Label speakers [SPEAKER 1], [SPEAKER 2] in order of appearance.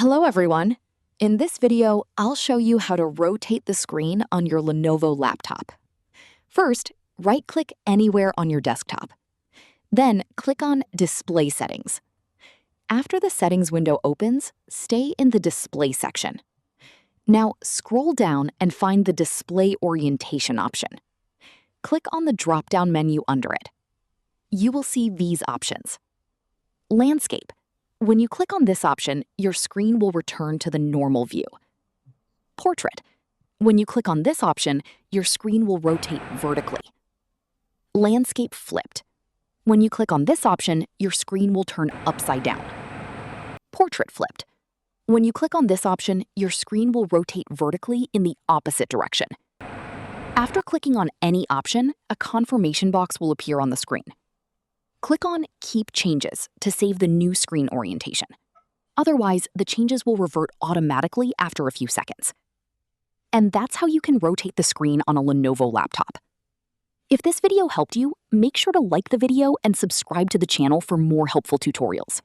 [SPEAKER 1] Hello everyone. In this video, I'll show you how to rotate the screen on your Lenovo laptop. First, right-click anywhere on your desktop. Then click on Display Settings. After the settings window opens, stay in the Display section. Now scroll down and find the Display Orientation option. Click on the drop-down menu under it. You will see these options. Landscape. When you click on this option, your screen will return to the normal view. Portrait. When you click on this option, your screen will rotate vertically. Landscape flipped. When you click on this option, your screen will turn upside down. Portrait flipped. When you click on this option, your screen will rotate vertically in the opposite direction. After clicking on any option, a confirmation box will appear on the screen. Click on Keep Changes to save the new screen orientation. Otherwise, the changes will revert automatically after a few seconds. And that's how you can rotate the screen on a Lenovo laptop. If this video helped you, make sure to like the video and subscribe to the channel for more helpful tutorials.